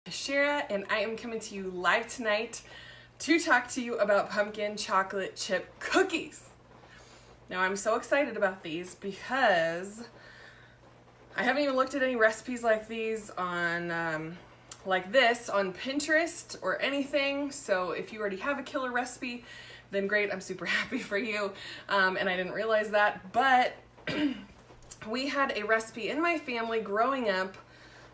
Cashara, and I am coming to you live tonight to talk to you about pumpkin chocolate chip cookies. Now I'm so excited about these because I haven't even looked at any recipes like these on like this on Pinterest or anything. So if you already have a killer recipe, then great, I'm super happy for you. And I didn't realize that, but we had a recipe in my family growing up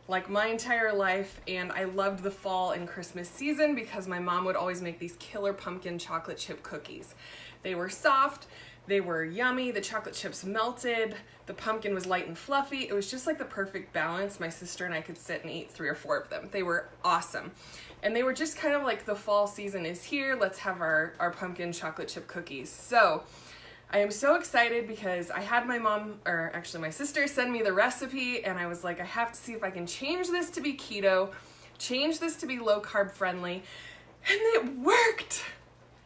like my entire life, and I loved the fall and Christmas season because my mom would always make these killer pumpkin chocolate chip cookies. They were soft, they were yummy, the chocolate chips melted, the pumpkin was light and fluffy. It was just like the perfect balance. My sister and I could sit and eat 3 or 4 of them. They were awesome. And they were just kind of like the fall season is here, let's have our pumpkin chocolate chip cookies. So I am so excited because I had my mom, or actually my sister, send me the recipe, and I was like, I have to see if I can change this to be keto, change this to be low carb friendly, and it worked.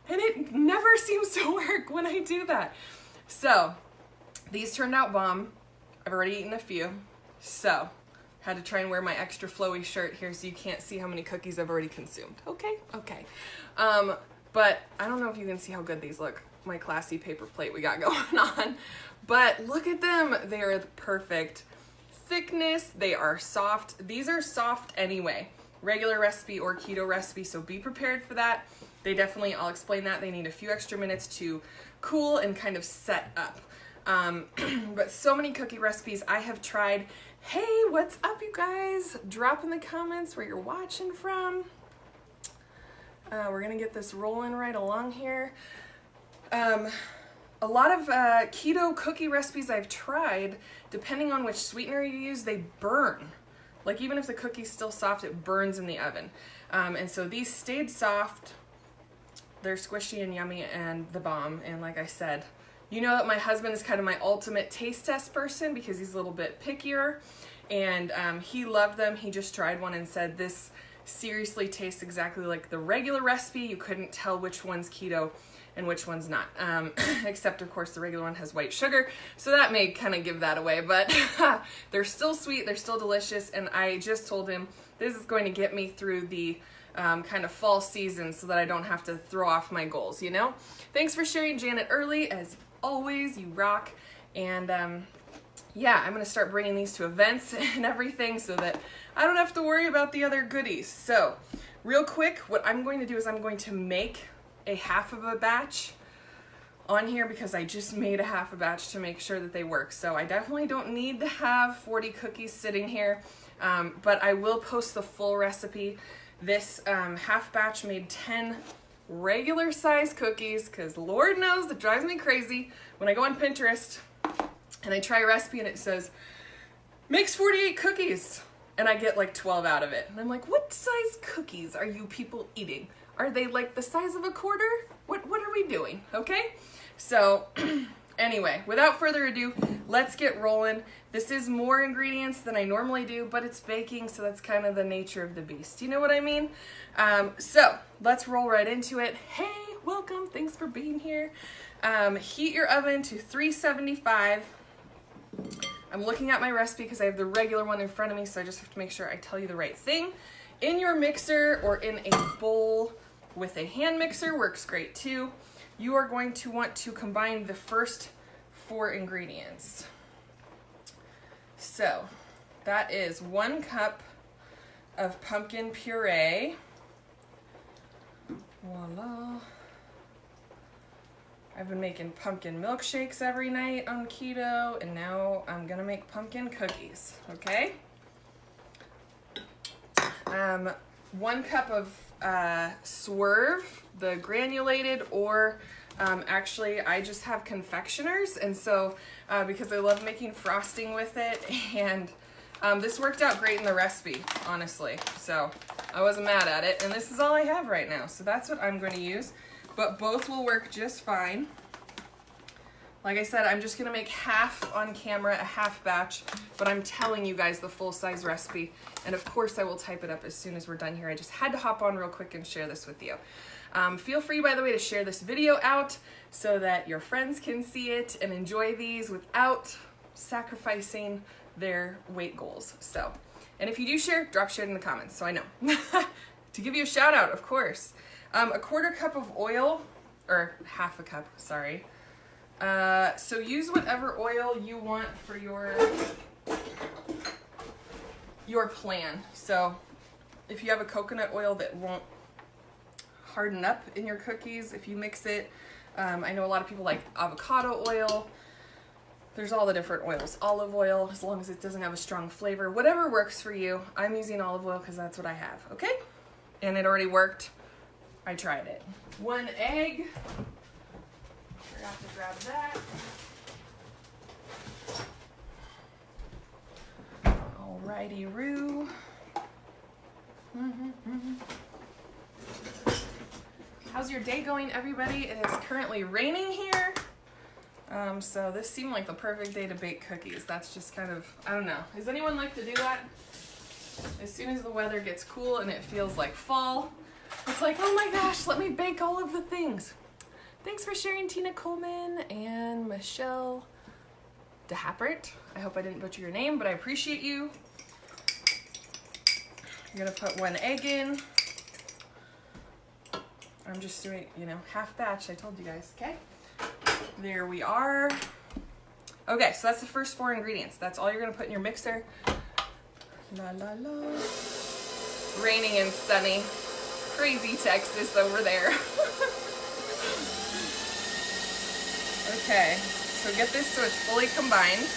And it never seems to work when I do that. So these turned out bomb. I've already eaten a few, so had to try and wear my extra flowy shirt here so you can't see how many cookies I've already consumed. Okay. But I don't know if you can see how good these look. My classy paper plate we got going on, but look at them. They are the perfect thickness. They are soft. These are soft anyway, regular recipe or keto recipe, so be prepared for that. They definitely, I'll explain that, they need a few extra minutes to cool and kind of set up. But so many cookie recipes I have tried. Hey, what's up, you guys? Drop in the comments where you're watching from. We're gonna get this rolling right along here. A lot of keto cookie recipes I've tried, depending on which sweetener you use, they burn. Like even if the cookie's still soft, it burns in the oven. And so these stayed soft. They're squishy and yummy and the bomb. And like I said, you know that my husband is kind of my ultimate taste test person because he's a little bit pickier. And he loved them. He just tried one and said, this seriously tastes exactly like the regular recipe. You couldn't tell which one's keto and which one's not, except of course the regular one has white sugar, so that may kind of give that away, but they're still sweet, they're still delicious, and I just told him this is going to get me through the kind of fall season so that I don't have to throw off my goals, you know? Thanks for sharing, Janet Early, as always, you rock, and yeah, I'm gonna start bringing these to events and everything so that I don't have to worry about the other goodies. So, real quick, what I'm going to do is I'm going to make a half of a batch on here because I just made a half a batch to make sure that they work. So I definitely don't need to have 40 cookies sitting here, but I will post the full recipe. This half batch made 10 regular size cookies because Lord knows that drives me crazy when I go on Pinterest and I try a recipe and it says, makes 48 cookies. And I get like 12 out of it. And I'm like, what size cookies are you people eating? Are they like the size of a quarter? What are we doing? Okay? So anyway, without further ado, let's get rolling. This is more ingredients than I normally do, but it's baking, so that's kind of the nature of the beast. You know what I mean? So let's roll right into it. Hey, welcome. Thanks for being here. Heat your oven to 375. I'm looking at my recipe because I have the regular one in front of me, so I just have to make sure I tell you the right thing. In your mixer or in a bowl with a hand mixer works great too. You are going to want to combine the first 4 ingredients. So that is 1 cup of pumpkin puree. Voila. I've been making pumpkin milkshakes every night on keto, and now I'm gonna make pumpkin cookies, okay? 1 cup of swerve, the granulated, or actually I just have confectioners, and so because I love making frosting with it, and this worked out great in the recipe, honestly, so I wasn't mad at it, and this is all I have right now, so that's what I'm going to use, but both will work just fine. Like I said, I'm just gonna make half on camera, a half batch, but I'm telling you guys the full size recipe. And of course I will type it up as soon as we're done here. I just had to hop on real quick and share this with you. Feel free, by the way, to share this video out so that your friends can see it and enjoy these without sacrificing their weight goals. So And if you do share, drop share in the comments so I know. To give you a shout out, of course. A 1/4 cup of oil, or 1/2 cup, sorry. So use whatever oil you want for your plan. So if you have a coconut oil that won't harden up in your cookies, if you mix it, I know a lot of people like avocado oil. There's all the different oils. Olive oil, as long as it doesn't have a strong flavor. Whatever works for you. I'm using olive oil because that's what I have, okay? And it already worked. I tried it. 1 egg. Forgot to grab that. Alrighty-roo. How's your day going, everybody? It is currently raining here. So this seemed like the perfect day to bake cookies. That's just kind of, I don't know. Does anyone like to do that? As soon as the weather gets cool and it feels like fall, it's like, oh my gosh, let me bake all of the things. Thanks for sharing, Tina Coleman and Michelle DeHappert. I hope I didn't butcher your name, but I appreciate you. I'm gonna put 1 egg in. I'm just doing, half batch, I told you guys, okay? There we are. Okay, so that's the first 4 ingredients. That's all you're gonna put in your mixer. La la la. Raining and sunny. Crazy Texas over there. Okay, so get this so it's fully combined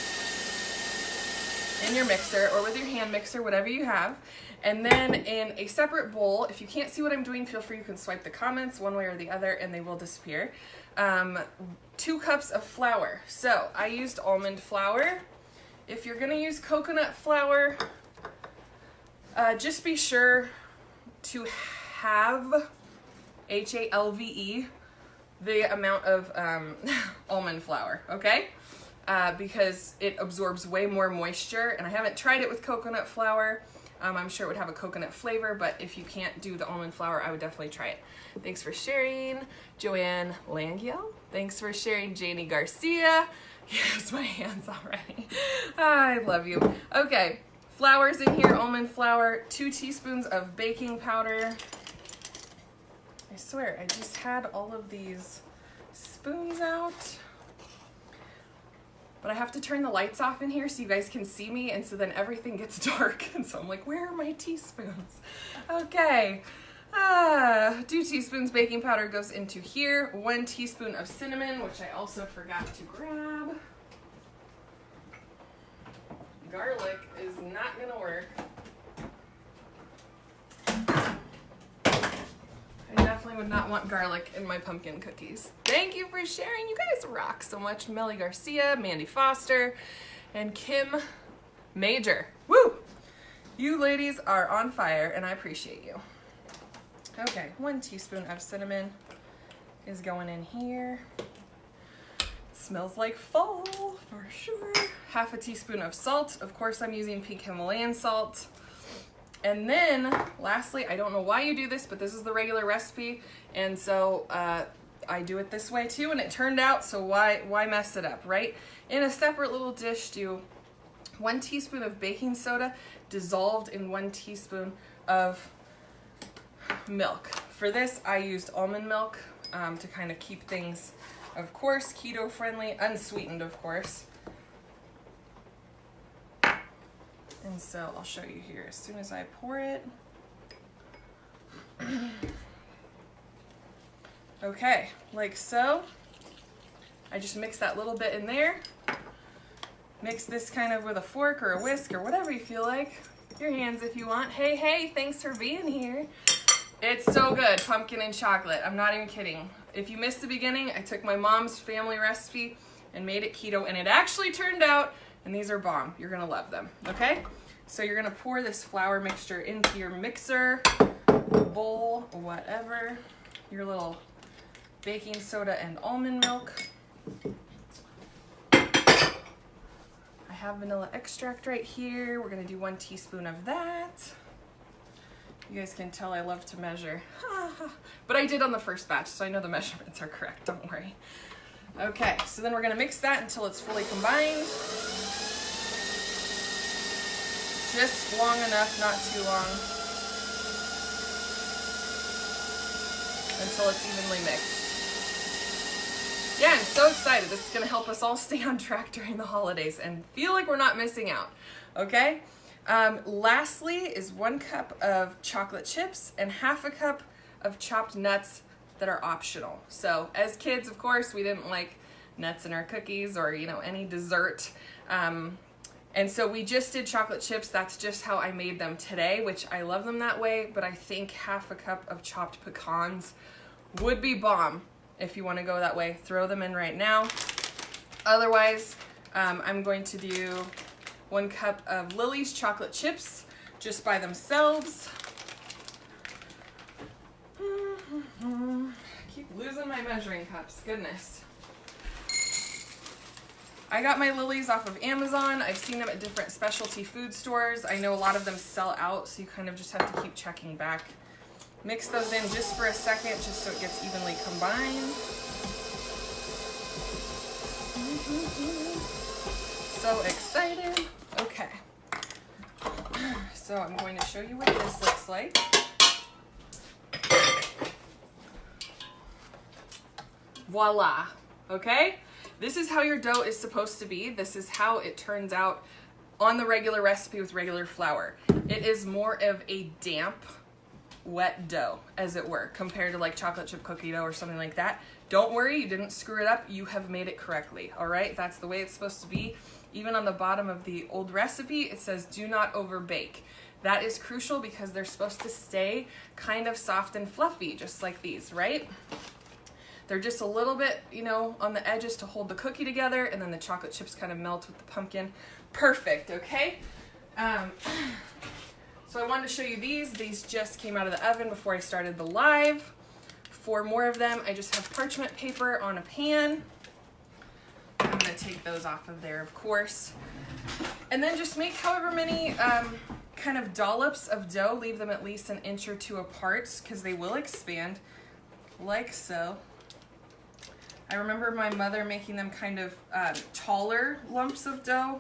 in your mixer or with your hand mixer, whatever you have. And then in a separate bowl, if you can't see what I'm doing, feel free, you can swipe the comments one way or the other and they will disappear. 2 cups of flour. So I used almond flour. If you're gonna use coconut flour, just be sure to have HALVE the amount of almond flour, okay? Because it absorbs way more moisture, and I haven't tried it with coconut flour. I'm sure it would have a coconut flavor, but if you can't do the almond flour, I would definitely try it. Thanks for sharing, Joanne Langiel. Thanks for sharing, Janie Garcia. Yes, my hands already. I love you. Okay, flour's in here, almond flour, 2 teaspoons of baking powder. I swear, I just had all of these spoons out. But I have to turn the lights off in here so you guys can see me, and so then everything gets dark. And so I'm like, where are my teaspoons? Okay. 2 teaspoons baking powder goes into here. 1 teaspoon of cinnamon, which I also forgot to grab. Garlic is not gonna work. I definitely would not want garlic in my pumpkin cookies. Thank you for sharing. You guys rock so much. Melly Garcia, Mandy Foster, and Kim Major. Woo! You ladies are on fire, and I appreciate you. Okay, 1 teaspoon of cinnamon is going in here. It smells like fall for sure. 1/2 teaspoon of salt. Of course, I'm using pink Himalayan salt. And then, lastly, I don't know why you do this, but this is the regular recipe, and so I do it this way too, and it turned out, so why mess it up, right? In a separate little dish, do 1 teaspoon of baking soda dissolved in 1 teaspoon of milk. For this, I used almond milk to kind of keep things, of course, keto-friendly, unsweetened, of course. And so I'll show you here as soon as I pour it. Okay, like so. I just mix that little bit in there. Mix this kind of with a fork or a whisk or whatever you feel like. Your hands if you want. Hey, hey, thanks for being here. It's so good, pumpkin and chocolate. I'm not even kidding. If you missed the beginning, I took my mom's family recipe and made it keto, and it actually turned out, and these are bomb. You're gonna love them, okay? So you're gonna pour this flour mixture into your mixer, bowl, whatever, your little baking soda and almond milk. I have vanilla extract right here. We're gonna do 1 teaspoon of that. You guys can tell I love to measure. But I did on the first batch, so I know the measurements are correct, don't worry. Okay, so then we're gonna mix that until it's fully combined. Just long enough, not too long, until it's evenly mixed. Yeah, I'm so excited. This is going to help us all stay on track during the holidays and feel like we're not missing out, okay? Lastly is 1 cup of chocolate chips and half a cup of chopped nuts that are optional. So as kids, of course, we didn't like nuts in our cookies or, you know, any dessert. And so we just did chocolate chips. That's just how I made them today, which I love them that way, but I think half a cup of chopped pecans would be bomb. If you want to go that way, throw them in right now. Otherwise, I'm going to do 1 cup of Lily's chocolate chips just by themselves. Keep losing my measuring cups, goodness. I got my Lily's off of Amazon. I've seen them at different specialty food stores. I know a lot of them sell out, so you kind of just have to keep checking back. Mix those in just for a second, just so it gets evenly combined. So excited. Okay. So I'm going to show you what this looks like. Voila. Okay? This is how your dough is supposed to be. This is how it turns out on the regular recipe with regular flour. It is more of a damp, wet dough, as it were, compared to like chocolate chip cookie dough or something like that. Don't worry, you didn't screw it up. You have made it correctly, all right? That's the way it's supposed to be. Even on the bottom of the old recipe, it says do not overbake. That is crucial because they're supposed to stay kind of soft and fluffy, just like these, right? They're just a little bit, you know, on the edges to hold the cookie together, and then the chocolate chips kind of melt with the pumpkin. Perfect, okay? So I wanted to show you these. These just came out of the oven before I started the live. For more of them, I just have parchment paper on a pan. I'm gonna take those off of there, of course. And then just make however many kind of dollops of dough. Leave them at least 1 inch or 2 apart because they will expand, like so. I remember my mother making them kind of taller lumps of dough,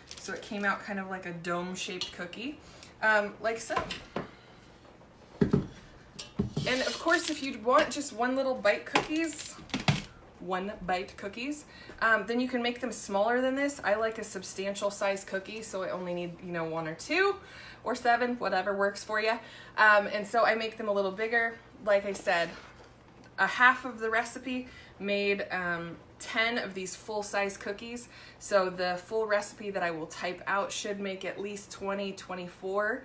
so it came out kind of like a dome-shaped cookie, like so. And of course, if you want just 1 little bite cookies, 1 bite cookies, then you can make them smaller than this. I like a substantial size cookie, so I only need, you know, 1 or 2 or 7, whatever works for you. And so I make them a little bigger. Like I said, a half of the recipe made 10 of these full-size cookies. So the full recipe that I will type out should make at least 20, 24,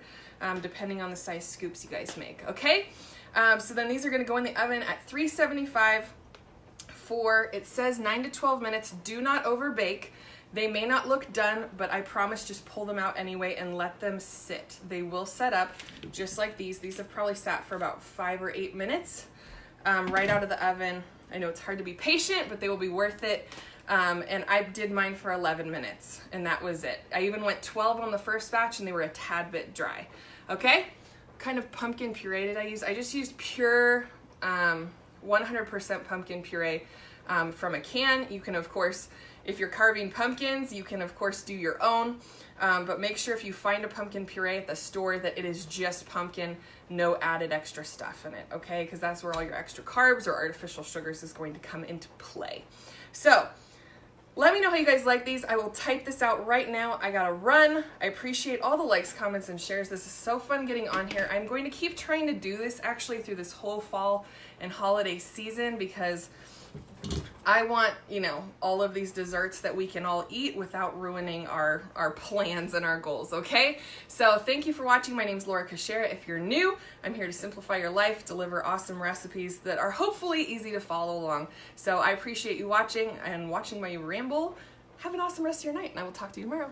depending on the size scoops you guys make, okay? So then these are gonna go in the oven at 375 for, it says 9 to 12 minutes. Do not overbake. They may not look done, but I promise just pull them out anyway and let them sit. They will set up just like these. These have probably sat for about 5 or 8 minutes right out of the oven. I know it's hard to be patient, but they will be worth it. And I did mine for 11 minutes, and that was it. I even went 12 on the first batch, and they were a tad bit dry. Okay? What kind of pumpkin puree did I use? I just used pure 100% pumpkin puree from a can. You can, of course, if you're carving pumpkins, you can, of course, do your own. But make sure if you find a pumpkin puree at the store that it is just pumpkin, no added extra stuff in it, okay? Because that's where all your extra carbs or artificial sugars is going to come into play. So let me know how you guys like these. I will type this out right now. I gotta run. I appreciate all the likes, comments, and shares. This is so fun getting on here. I'm going to keep trying to do this actually through this whole fall and holiday season because I want, you know, all of these desserts that we can all eat without ruining our plans and our goals, okay? So thank you for watching. My name's Laura Cashara. If you're new, I'm here to simplify your life, deliver awesome recipes that are hopefully easy to follow along. So I appreciate you watching and watching my ramble. Have an awesome rest of your night, and I will talk to you tomorrow.